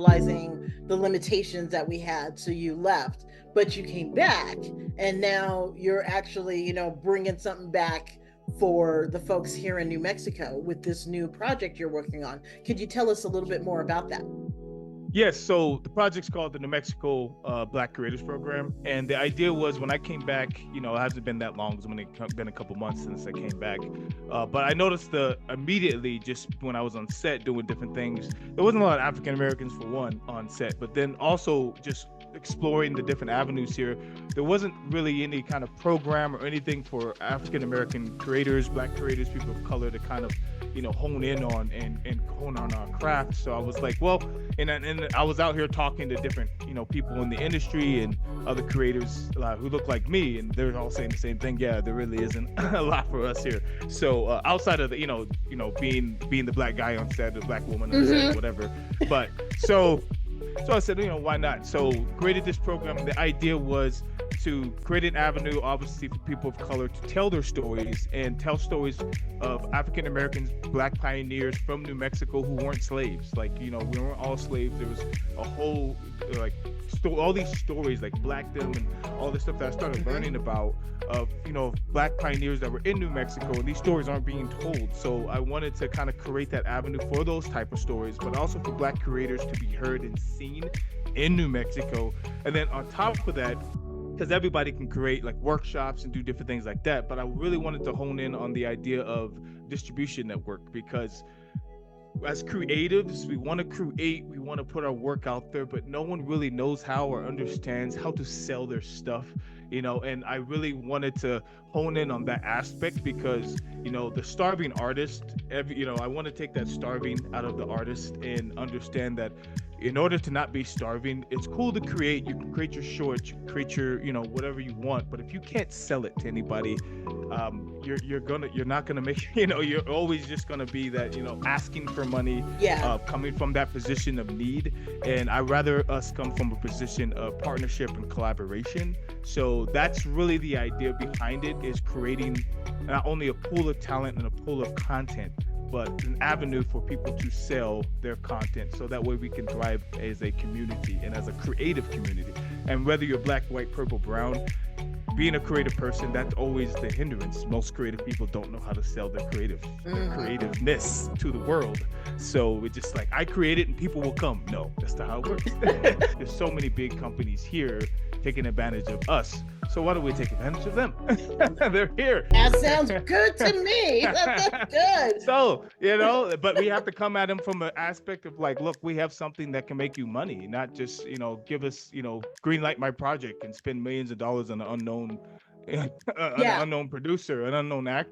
realizing the limitations that we had, so you left, but you came back, and now you're actually, bringing something back for the folks here in New Mexico with this new project you're working on. Could you tell us a little bit more about that? Yes, so the project's called the New Mexico Black Creators Program, and the idea was when I came back, it hasn't been that long. It's only been a couple months since I came back, but I noticed immediately, just when I was on set doing different things, there wasn't a lot of African Americans for one on set, but then also just exploring the different avenues here, there wasn't really any kind of program or anything for African American creators, Black creators, people of color to kind of hone in on and hone on our craft. So I was like, well, and I was out here talking to different people in the industry and other creators who look like me, and they're all saying the same thing. Yeah, there really isn't a lot for us here. So outside of the being the Black guy on set, the Black woman on set, whatever. But so I said, why not? So created this program. The idea was to create an avenue, obviously, for people of color to tell their stories and tell stories of African Americans, Black pioneers from New Mexico who weren't slaves. Like, we weren't all slaves. There was a whole, all these stories like Blackdom and all this stuff that I started learning about of, Black pioneers that were in New Mexico, and these stories aren't being told. So I wanted to kind of create that avenue for those type of stories, but also for Black creators to be heard and seen in New Mexico. And then on top of that, because everybody can create like workshops and do different things like that, but I really wanted to hone in on the idea of distribution network, because as creatives, we want to create, we want to put our work out there, but no one really knows how or understands how to sell their stuff, and I really wanted to hone in on that aspect, because the starving artist, I want to take that starving out of the artist and understand that in order to not be starving, it's cool to create. You can create your shorts, you can create your, whatever you want. But if you can't sell it to anybody, you're not gonna make, you're always just gonna be that, asking for money, coming from that position of need. And I'd rather us come from a position of partnership and collaboration. So that's really the idea behind it, is creating not only a pool of talent and a pool of content, but an avenue for people to sell their content, so that way we can thrive as a community and as a creative community. And whether you're Black, white, purple, brown, being a creative person, that's always the hindrance. Most creative people don't know how to sell their creativeness to the world. So it's just like, I create it and people will come. No, that's not how it works. There's so many big companies here taking advantage of us. So why don't we take advantage of them? They're here. That sounds good to me. That's good. So, but we have to come at them from an aspect of like, look, we have something that can make you money, not just, give us, green light my project and spend millions of dollars on an unknown, an unknown producer, an unknown actor.